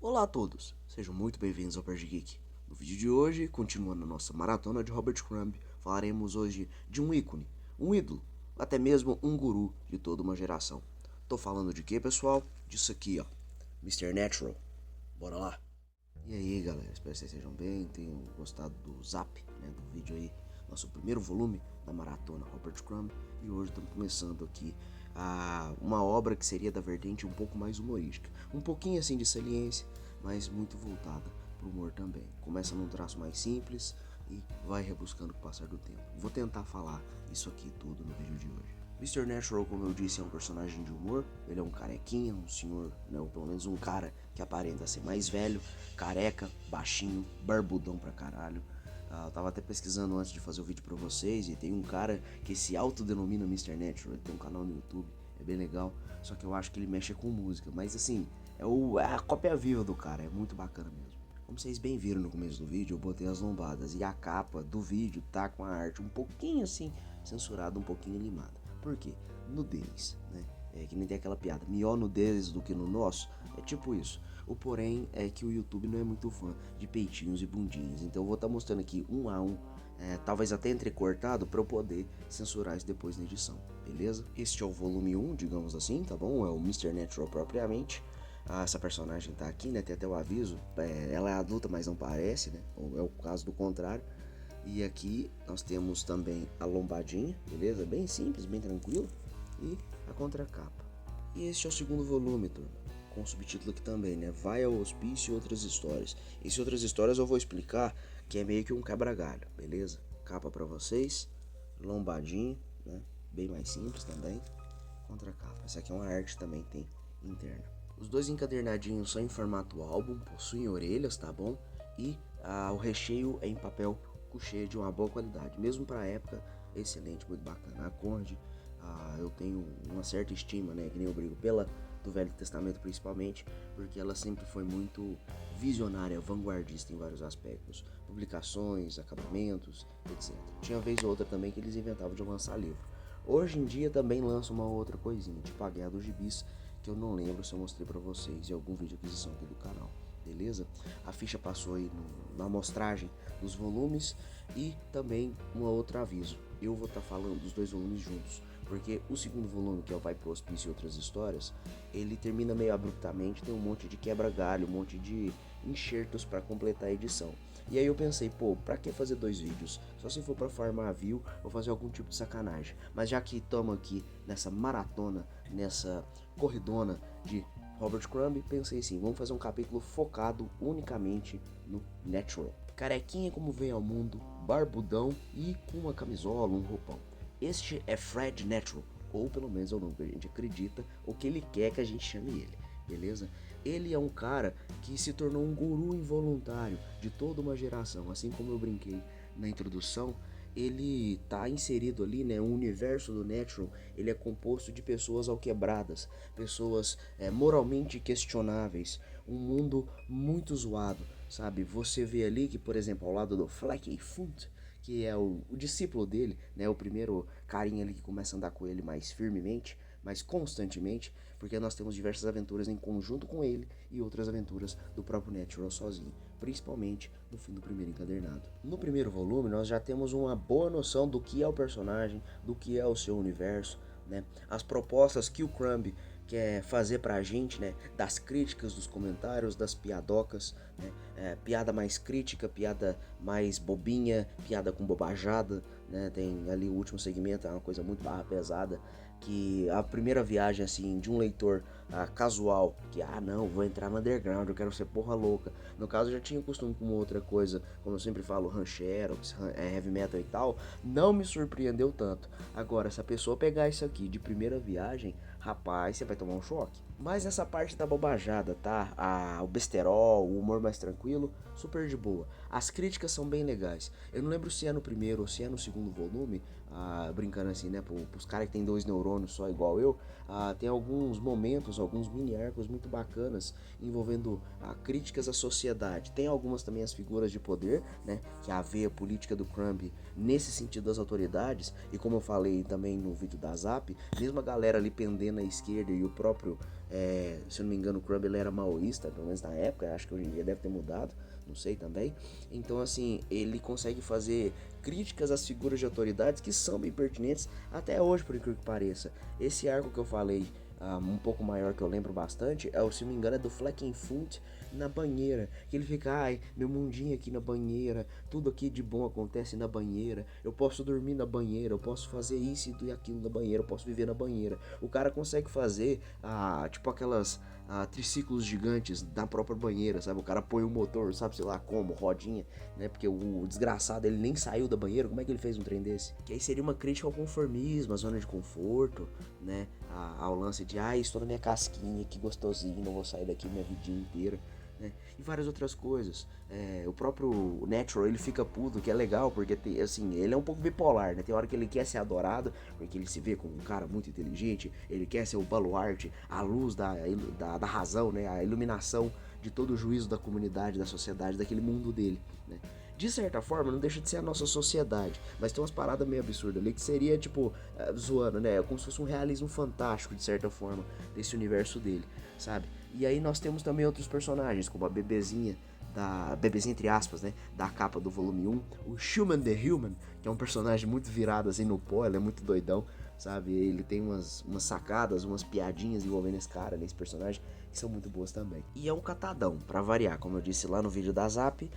Olá a todos, sejam muito bem-vindos ao Perd Geek. No vídeo de hoje, continuando a nossa maratona de Robert Crumb, falaremos hoje de um ícone, um ídolo, até mesmo um guru de toda uma geração. Tô falando de quê, pessoal? Disso aqui, ó, Mr. Natural. Bora lá! E aí, galera, espero que vocês estejam bem, tenham gostado do Zap, do vídeo aí, nosso primeiro volume da maratona Robert Crumb. E hoje estamos começando aqui uma obra que seria da vertente um pouco mais humorística, um pouquinho assim de saliência, mas muito voltada para o humor também. Começa num traço mais simples e vai rebuscando com o passar do tempo. Vou tentar falar isso aqui tudo no vídeo de hoje. Mr. Natural, como eu disse, é um personagem de humor. Ele é um carequinha, um senhor, ou pelo menos um cara que aparenta ser mais velho, careca, baixinho, barbudão pra caralho. Eu tava até pesquisando antes de fazer o vídeo pra vocês e tem um cara que se autodenomina Mr. Natural. Ele tem um canal no YouTube, é bem legal, só que eu acho que ele mexe com música, mas assim, é a cópia viva do cara, é muito bacana mesmo. Como vocês bem viram no começo do vídeo, eu botei as lombadas e a capa do vídeo tá com a arte um pouquinho assim, censurada, um pouquinho limada. Por quê? Nudez, né? É que nem tem aquela piada, melhor nudez do que no nosso, é tipo isso. O porém é que o YouTube não é muito fã de peitinhos e bundinhas, então eu vou estar mostrando aqui um a um, talvez até entrecortado, para eu poder censurar isso depois na edição, beleza? Este é o volume 1, digamos assim, tá bom? É o Mr. Natural propriamente. Essa personagem tá aqui, né? Tem até o aviso. Ela é adulta, mas não parece, né? Ou é o caso do contrário. E aqui nós temos também a lombadinha, beleza? Bem simples, bem tranquilo. E a contracapa. E este é o segundo volume, turma. Com o subtítulo aqui também, né? Vai ao hospício e outras histórias. Esse outras histórias eu vou explicar que é meio que um quebra-galho, beleza? Capa pra vocês, lombadinho, né? Bem mais simples também. Contracapa. Essa aqui é uma arte também tem interna. Os dois encadernadinhos são em formato álbum, possuem orelhas, tá bom? E o recheio é em papel couché de uma boa qualidade, mesmo para a época, excelente, muito bacana. A Conde, eu tenho uma certa estima, né, que nem eu brigo pela do Velho Testamento principalmente, porque ela sempre foi muito visionária, vanguardista em vários aspectos, publicações, acabamentos, etc. Tinha vez ou outra também que eles inventavam de lançar livro. Hoje em dia também lança uma outra coisinha, tipo a Guerra dos Gibis, que eu não lembro se eu mostrei pra vocês em algum vídeo de aquisição aqui do canal, beleza? A ficha passou aí na amostragem dos volumes e também um outro aviso. Eu vou estar falando dos dois volumes juntos, porque o segundo volume, que é o Vai pro Hospício e Outras Histórias, ele termina meio abruptamente, tem um monte de quebra-galho, um monte de enxertos para completar a edição. E aí eu pensei, pô, pra que fazer dois vídeos? Só se for pra farmar view ou fazer algum tipo de sacanagem. Mas já que estamos aqui nessa maratona, nessa corridona de Robert Crumb, pensei assim, vamos fazer um capítulo focado unicamente no Natural. Carequinha como veio ao mundo, barbudão e com uma camisola, um roupão. Este é Fred Natural, ou pelo menos é o nome que a gente acredita, ou que ele quer que a gente chame ele, beleza? Ele é um cara que se tornou um guru involuntário de toda uma geração, assim como eu brinquei na introdução. Ele está inserido ali, né? O universo do Natural, ele é composto de pessoas alquebradas, pessoas moralmente questionáveis, um mundo muito zoado, sabe? Você vê ali que, por exemplo, ao lado do Flecky Foot, que é o discípulo dele, né? O primeiro carinha ali que começa a andar com ele mais firmemente, mais constantemente, porque nós temos diversas aventuras em conjunto com ele e outras aventuras do próprio Natural sozinho, principalmente no fim do primeiro encadernado. No primeiro volume nós já temos uma boa noção do que é o personagem, do que é o seu universo, né? As propostas que o Crumb quer fazer pra gente, né? Das críticas, dos comentários, das piadocas, né? Piada mais crítica, piada mais bobinha, piada com bobajada, né? Tem ali o último segmento, é uma coisa muito barra pesada, que a primeira viagem assim de um leitor casual, que não, vou entrar no underground, eu quero ser porra louca. No caso eu já tinha costume com outra coisa, como eu sempre falo, ranchero, heavy metal e tal, não me surpreendeu tanto. Agora, se a pessoa pegar isso aqui de primeira viagem, rapaz, você vai tomar um choque. Mas essa parte da bobajada, tá? O besterol, o humor mais tranquilo, super de boa. As críticas são bem legais. Eu não lembro se é no primeiro ou se é no segundo volume, brincando assim, né? Pros caras que tem dois neurônios só igual eu, tem alguns momentos, alguns mini arcos muito bacanas envolvendo críticas à sociedade. Tem algumas também as figuras de poder, né? Que a veia política do Crumb nesse sentido das autoridades, e como eu falei também no vídeo da Zap, mesmo a galera ali pendendo à esquerda e o próprio Se eu não me engano, o Crumb ele era maoísta, pelo menos na época, acho que hoje em dia deve ter mudado, não sei também. Então, assim, ele consegue fazer críticas às figuras de autoridades que são bem pertinentes até hoje, por incrível que pareça. Esse arco que eu falei, um pouco maior, que eu lembro bastante, se não me engano, é do Fleckenfoot na banheira, que ele fica, ai, meu mundinho aqui na banheira, tudo aqui de bom acontece na banheira, eu posso dormir na banheira, eu posso fazer isso e aquilo na banheira, eu posso viver na banheira. O cara consegue fazer, tipo aquelas triciclos gigantes na própria banheira, sabe? O cara põe o motor, sabe, sei lá como, rodinha, né? Porque o desgraçado, ele nem saiu da banheira, como é que ele fez um trem desse? Que aí seria uma crítica ao conformismo, à zona de conforto, né? Ao lance de, estou na minha casquinha, que gostosinho, não vou sair daqui minha vidinha inteira. Né? E várias outras coisas. O próprio Natural, ele fica puto, que é legal, porque assim, ele é um pouco bipolar, né? Tem hora que ele quer ser adorado, porque ele se vê como um cara muito inteligente, ele quer ser o baluarte, a luz da razão, né? A iluminação de todo o juízo da comunidade, da sociedade, daquele mundo dele, né? De certa forma, não deixa de ser a nossa sociedade, mas tem umas paradas meio absurdas ali que seria, tipo, zoando, né? Como se fosse um realismo fantástico, de certa forma, desse universo dele, sabe? E aí nós temos também outros personagens, como a bebezinha, bebezinha entre aspas, né? Da capa do volume 1, o Human the Human, que é um personagem muito virado assim no pó, ele é muito doidão, sabe? Ele tem umas sacadas, umas piadinhas envolvendo esse cara, nesse personagem, que são muito boas também. E é um catadão, pra variar, como eu disse lá no vídeo da Zap,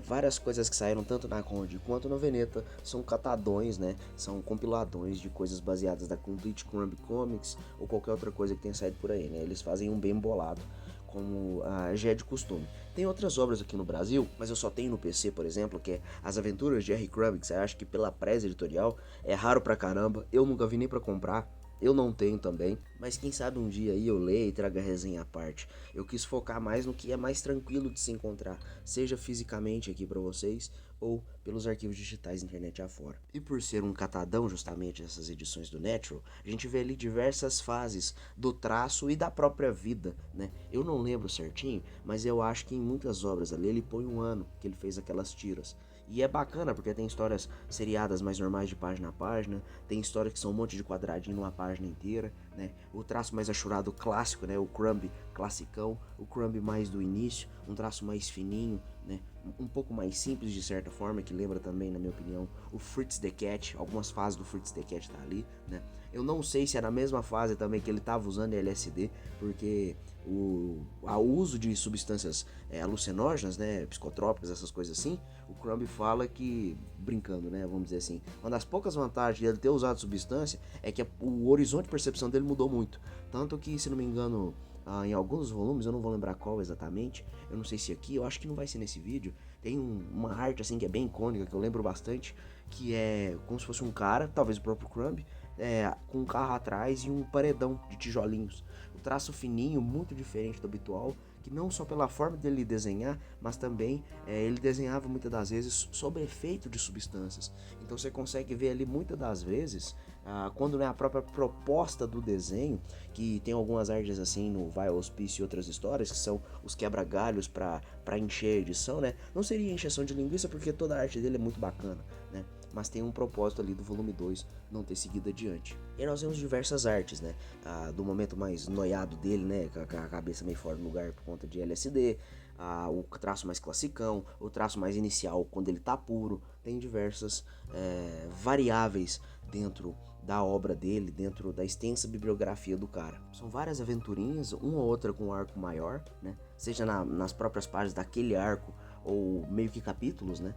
várias coisas que saíram tanto na Conde quanto no Veneta são catadões, né? São compiladões de coisas baseadas da Complete Crumb Comics ou qualquer outra coisa que tenha saído por aí, né? Eles fazem um bem bolado, como já é de costume. Tem outras obras aqui no Brasil, mas eu só tenho no PC, por exemplo, que é As Aventuras de R. Crumb, que você acha que pela presa editorial é raro pra caramba, eu nunca vi nem pra comprar. Eu não tenho também, mas quem sabe um dia aí eu leio e traga a resenha à parte. Eu quis focar mais no que é mais tranquilo de se encontrar, seja fisicamente aqui pra vocês ou pelos arquivos digitais da internet afora. E por ser um catadão justamente essas edições do Natural, a gente vê ali diversas fases do traço e da própria vida, né? Eu não lembro certinho, mas eu acho que em muitas obras ali ele põe um ano que ele fez aquelas tiras. E é bacana porque tem histórias seriadas mais normais de página a página, tem histórias que são um monte de quadradinho numa página inteira, né? O traço mais achurado clássico, né? O Crumb classicão, o Crumb mais do início, um traço mais fininho, né? Um pouco mais simples de certa forma, que lembra também, na minha opinião, o Fritz the Cat, algumas fases do Fritz the Cat tá ali, né? Eu não sei se é na mesma fase também que ele tava usando LSD, porque o uso de substâncias alucinógenas, né, psicotrópicas, essas coisas assim, o Crumb fala que, brincando, né, vamos dizer assim, uma das poucas vantagens de ele ter usado substância é que o horizonte de percepção dele mudou muito, tanto que, se não me engano, em alguns volumes, eu não vou lembrar qual exatamente, eu não sei se aqui, eu acho que não vai ser nesse vídeo, tem uma arte assim que é bem icônica, que eu lembro bastante, que é como se fosse um cara, talvez o próprio Crumb, com um carro atrás e um paredão de tijolinhos. O traço fininho, muito diferente do habitual, que não só pela forma dele desenhar, mas também ele desenhava muitas das vezes sob efeito de substâncias. Então você consegue ver ali muitas das vezes, quando não é a própria proposta do desenho, que tem algumas artes assim no Vai ao Hospício e outras histórias, que são os quebra-galhos para encher a edição, né? Não seria encheção de linguiça, porque toda a arte dele é muito bacana, né? Mas tem um propósito ali do volume 2 não ter seguido adiante. E nós vemos diversas artes, né? Do momento mais noiado dele, né? Com a cabeça meio fora do lugar por conta de LSD, o traço mais classicão, o traço mais inicial quando ele tá puro. Tem diversas variáveis dentro da obra dele, dentro da extensa bibliografia do cara. São várias aventurinhas, uma ou outra com um arco maior, né? Seja nas próprias páginas daquele arco ou meio que capítulos, né?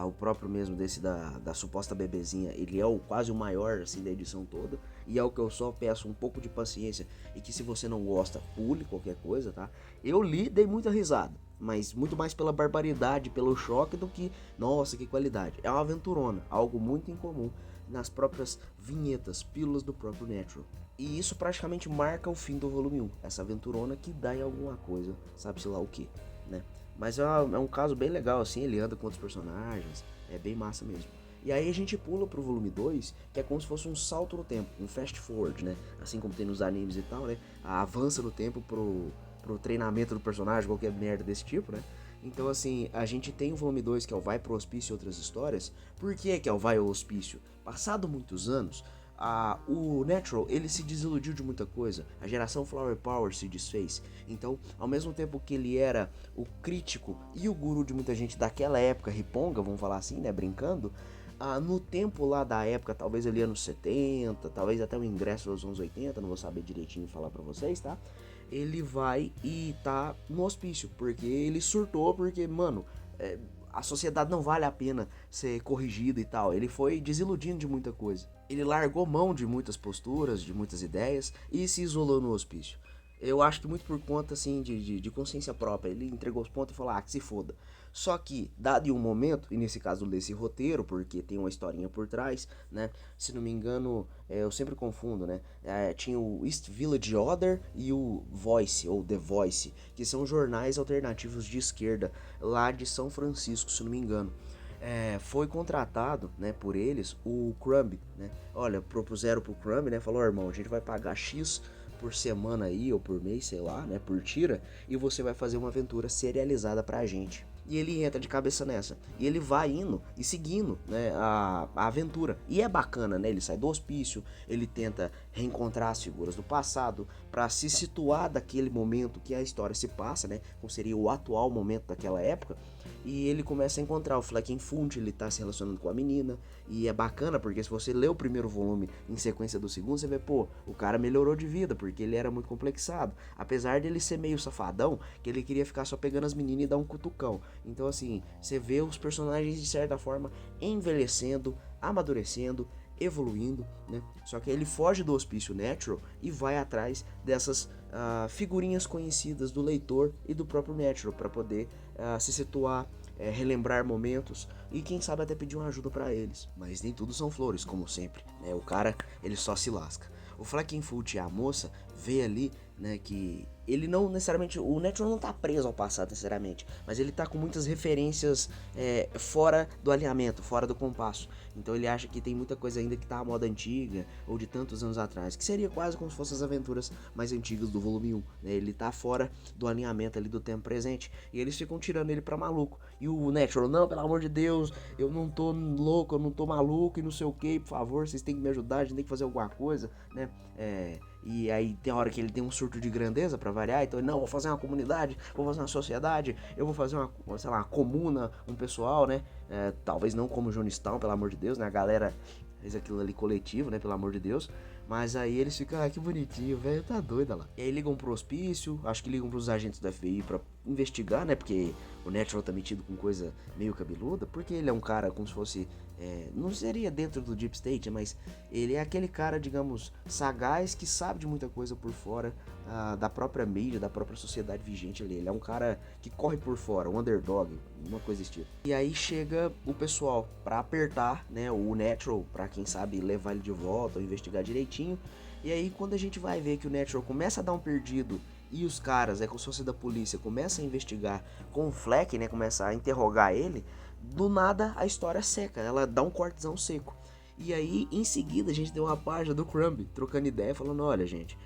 O próprio mesmo desse da suposta bebezinha, ele é quase o maior assim da edição toda, e é o que eu só peço um pouco de paciência, e que se você não gosta, pule qualquer coisa, tá? Eu li, dei muita risada, mas muito mais pela barbaridade, pelo choque, do que, nossa, que qualidade. É uma aventurona, algo muito incomum nas próprias vinhetas, pílulas do próprio Natural. E isso praticamente marca o fim do volume 1, essa aventurona que dá em alguma coisa, sabe-se lá o que, né? Mas é um caso bem legal, assim, ele anda com outros personagens, é bem massa mesmo. E aí a gente pula pro volume 2, que é como se fosse um salto no tempo, um fast forward, né? Assim como tem nos animes e tal, né? Avança no tempo pro treinamento do personagem, qualquer merda desse tipo, né? Então, assim, a gente tem o volume 2, que é o Vai pro Hospício e Outras Histórias. Por que é o Vai ao Hospício? Passado muitos anos, o Natural, ele se desiludiu de muita coisa. A geração Flower Power se desfez. Então, ao mesmo tempo que ele era o crítico e o guru de muita gente daquela época, riponga, vamos falar assim, né, brincando, no tempo lá da época, talvez ali anos 70, talvez até o ingresso dos anos 80, não vou saber direitinho falar pra vocês, tá? Ele vai e tá no hospício, porque ele surtou, porque, mano, a sociedade não vale a pena ser corrigida e tal. Ele foi desiludindo de muita coisa. Ele largou mão de muitas posturas, de muitas ideias e se isolou no hospício. Eu acho que muito por conta, assim, de consciência própria. Ele entregou os pontos e falou, que se foda. Só que, dado um momento, e nesse caso desse roteiro, porque tem uma historinha por trás, né? Se não me engano, eu sempre confundo, né? Tinha o East Village Order e o Voice, ou The Voice, que são jornais alternativos de esquerda, lá de São Francisco, se não me engano. Foi contratado, né, por eles o Crumb, né? Olha, propuseram pro Crumb, né? Falou, irmão, a gente vai pagar X por semana aí, ou por mês, sei lá, né, por tira, e você vai fazer uma aventura serializada pra gente. E ele entra de cabeça nessa. E ele vai indo e seguindo, né, a aventura. E é bacana, né? Ele sai do hospício, ele tenta reencontrar as figuras do passado para se situar daquele momento que a história se passa, né? Como seria o atual momento daquela época. E ele começa a encontrar o Fleckenfund, ele tá se relacionando com a menina. E é bacana porque se você lê o primeiro volume em sequência do segundo, você vê, pô, o cara melhorou de vida, porque ele era muito complexado. Apesar dele ser meio safadão, que ele queria ficar só pegando as meninas e dar um cutucão. Então, assim, você vê os personagens de certa forma envelhecendo, amadurecendo, evoluindo, né? Só que ele foge do hospício Natural e vai atrás dessas figurinhas conhecidas do leitor e do próprio Natural para poder se situar, relembrar momentos e quem sabe até pedir uma ajuda para eles. Mas nem tudo são flores, como sempre, né? O cara, ele só se lasca. O Fleckenfoot e a moça vê ali, né, que ele não necessariamente, o Natural não tá preso ao passado necessariamente, mas ele tá com muitas referências fora do alinhamento, fora do compasso. Então ele acha que tem muita coisa ainda que tá à moda antiga, ou de tantos anos atrás, que seria quase como se fossem as aventuras mais antigas do volume 1, né? Ele tá fora do alinhamento ali do tempo presente, e eles ficam tirando ele pra maluco. E o Natural, não, pelo amor de Deus, eu não tô louco, eu não tô maluco e não sei o que, por favor, vocês têm que me ajudar, a gente tem que fazer alguma coisa, né? E aí tem a hora que ele tem um surto de grandeza pra variar, então ele, não, vou fazer uma comunidade, vou fazer uma sociedade, eu vou fazer uma, sei lá, uma comuna, um pessoal, né? Talvez não como Jonestown, pelo amor de Deus, né? A galera fez aquilo ali coletivo, né? Pelo amor de Deus. Mas aí eles ficam, que bonitinho, velho, tá doido lá. E aí ligam pro hospício, acho que ligam pros agentes do FBI pra investigar, né? Porque o Natural tá metido com coisa meio cabeluda, porque ele é um cara como se fosse, não seria dentro do Deep State, mas ele é aquele cara, digamos, sagaz, que sabe de muita coisa por fora da própria mídia, da própria sociedade vigente ali. Ele é um cara que corre por fora, um underdog, uma coisa desse tipo. E aí chega o pessoal pra apertar, né, o Natural, pra quem sabe levar ele de volta ou investigar direitinho. E aí quando a gente vai ver que o Natural começa a dar um perdido e os caras, como se fosse da polícia, começam a investigar com o Fleck, né, começa a interrogar ele, do nada a história seca, ela dá um cortezão seco. E aí, em seguida, a gente tem uma página do Crumb trocando ideia, falando, olha, gente,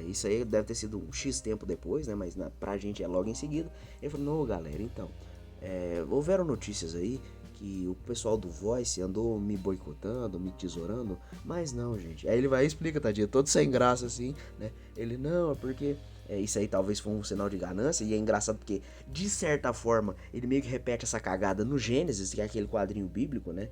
isso aí deve ter sido um X tempo depois, né, mas pra gente é logo em seguida. Ele falou, não, galera, então, houveram notícias aí que o pessoal do Voice andou me boicotando, me tesourando, mas não, gente. Aí ele vai e explica, tadinho, todo sem graça assim, né? Ele, não, é porque isso aí talvez foi um sinal de ganância, e é engraçado porque, de certa forma, ele meio que repete essa cagada no Gênesis, que é aquele quadrinho bíblico, né?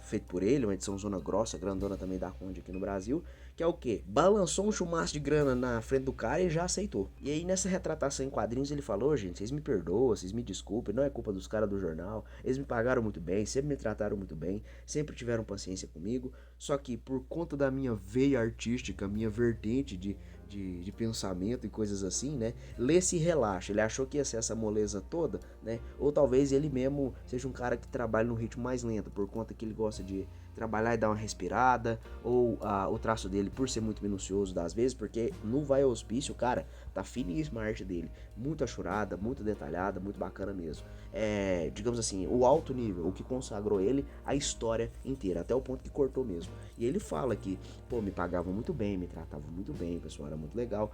Feito por ele, uma edição zona grossa, grandona também da Conde aqui no Brasil, que é o que? Balançou um chumaço de grana na frente do cara e já aceitou. E aí nessa retratação em quadrinhos ele falou, gente, vocês me perdoam, vocês me desculpem, não é culpa dos caras do jornal, eles me pagaram muito bem, sempre me trataram muito bem, sempre tiveram paciência comigo, só que por conta da minha veia artística, minha vertente de pensamento e coisas assim, né? Lê-se e relaxa. Ele achou que ia ser essa moleza toda, né? Ou talvez ele mesmo seja um cara que trabalha num ritmo mais lento, por conta que ele gosta de trabalhar e dar uma respirada, ou o traço dele por ser muito minucioso das vezes, porque no Vai ao Hospício, cara, tá finíssima a arte dele, muito achurada, muito detalhada, muito bacana mesmo. Digamos assim, o alto nível, o que consagrou ele a história inteira, até o ponto que cortou mesmo. E ele fala que, pô, me pagavam muito bem, me tratavam muito bem, o pessoal era muito legal.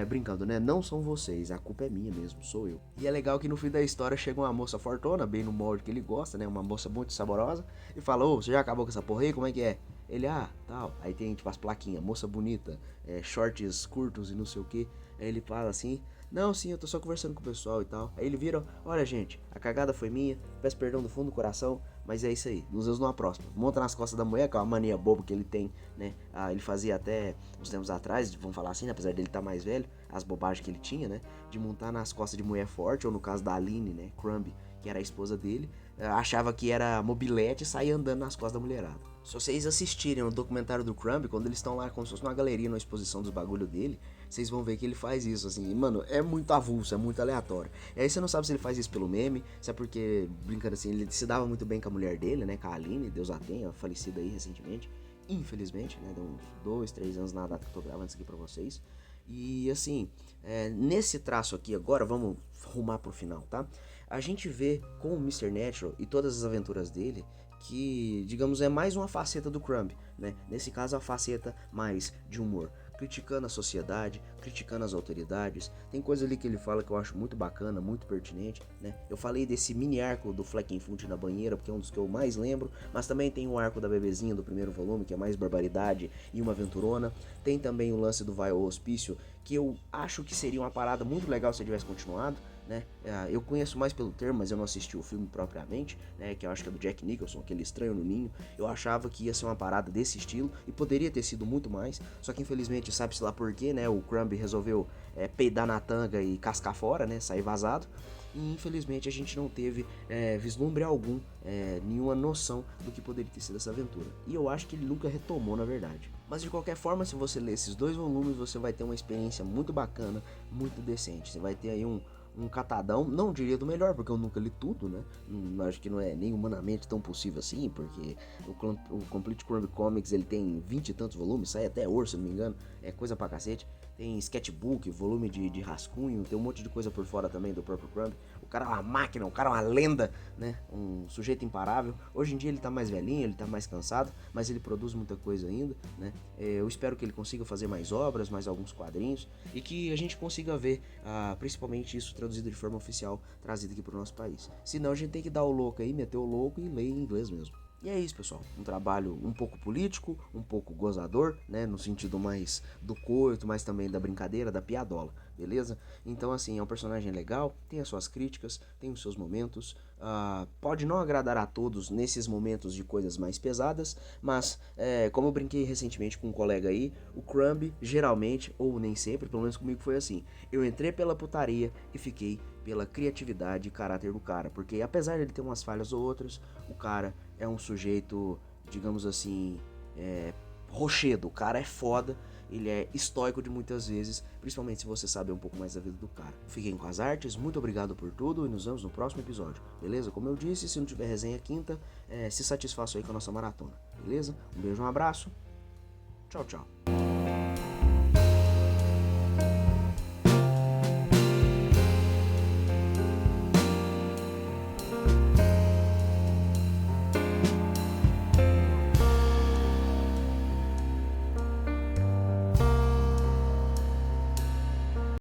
Brincando, né? Não são vocês, a culpa é minha mesmo, sou eu. E é legal que no fim da história chega uma moça fortuna, bem no molde que ele gosta, né? Uma moça muito saborosa, e fala, ô, você já acabou com essa porra aí? Como é que é? Ele, tal. Aí tem tipo as plaquinhas, moça bonita, shorts curtos e não sei o que. Aí ele fala assim, não, sim, eu tô só conversando com o pessoal e tal. Aí ele vira, olha gente, a cagada foi minha, peço perdão do fundo do coração, mas é isso aí, nos vemos numa próxima. Monta nas costas da mulher, que é uma mania boba que ele tem, né? Ele fazia até uns tempos atrás, vamos falar assim, né? Apesar dele estar mais velho, as bobagens que ele tinha, né? De montar nas costas de mulher forte, ou no caso da Aline, né? Crumb, que era a esposa dele, achava que era mobilete e saía andando nas costas da mulherada. Se vocês assistirem o documentário do Crumb, quando eles estão lá como se fosse uma galeria, numa exposição dos bagulho dele, vocês vão ver que ele faz isso, assim, e, mano, é muito avulso, é muito aleatório. E aí você não sabe se ele faz isso pelo meme, se é porque, brincando assim, ele se dava muito bem com a mulher dele, né, com a Aline, Deus a tenha, falecida aí recentemente, infelizmente, né, deu uns 2, 3 anos na data que eu tô gravando isso aqui pra vocês. E assim, nesse traço aqui agora, vamos rumar pro final, tá? A gente vê com o Mr. Natural e todas as aventuras dele que, digamos, é mais uma faceta do Crumb, né? Nesse caso, a faceta mais de humor, criticando a sociedade, criticando as autoridades. Tem coisa ali que ele fala que eu acho muito bacana, muito pertinente, né? Eu falei desse mini arco do Fleckenfoot na banheira, porque é um dos que eu mais lembro, mas também tem o arco da bebezinha do primeiro volume, que é mais barbaridade e uma aventurona. Tem também o lance do Vai ao Hospício, que eu acho que seria uma parada muito legal se ele tivesse continuado, né? Eu conheço mais pelo termo, mas eu não assisti o filme propriamente, né? Que eu acho que é do Jack Nicholson, aquele Estranho no Ninho. Eu achava que ia ser uma parada desse estilo e poderia ter sido muito mais, só que infelizmente sabe-se lá por quê, né? O Crumb resolveu peidar na tanga e cascar fora, né? Sair vazado. E infelizmente a gente não teve vislumbre algum, nenhuma noção do que poderia ter sido essa aventura. E eu acho que ele nunca retomou, na verdade. Mas de qualquer forma, se você ler esses 2 volumes, você vai ter uma experiência muito bacana, muito decente. Você vai ter aí um catadão, não diria do melhor, porque eu nunca li tudo, né? Acho que não é nem humanamente tão possível assim, porque o Complete Crumb Comics ele tem 20 e tantos volumes, sai até hoje, se não me engano, é coisa pra cacete. Tem sketchbook, volume de rascunho, tem um monte de coisa por fora também do próprio Crumb. O cara é uma máquina, o cara é uma lenda, né? Um sujeito imparável. Hoje em dia ele tá mais velhinho, ele tá mais cansado, mas ele produz muita coisa ainda, né? Eu espero que ele consiga fazer mais obras, mais alguns quadrinhos, e que a gente consiga ver, principalmente isso traduzido de forma oficial, trazido aqui pro nosso país. Senão a gente tem que dar o louco aí, meter o louco e ler em inglês mesmo. E é isso, pessoal. Um trabalho um pouco político, um pouco gozador, né? No sentido mais do coito, mas também da brincadeira, da piadola, beleza? Então, assim, é um personagem legal, tem as suas críticas, tem os seus momentos. Pode não agradar a todos nesses momentos de coisas mais pesadas, mas, como eu brinquei recentemente com um colega aí, o Crumb, geralmente, ou nem sempre, pelo menos comigo foi assim, eu entrei pela putaria e fiquei pela criatividade e caráter do cara, porque apesar de ele ter umas falhas ou outras, o cara é um sujeito, digamos assim, rochedo, o cara é foda, ele é estoico de muitas vezes, principalmente se você sabe um pouco mais da vida do cara. Fiquem com as artes, muito obrigado por tudo e nos vemos no próximo episódio, beleza? Como eu disse, se não tiver resenha quinta, se satisfaça aí com a nossa maratona, beleza? Um beijo, um abraço, tchau, tchau.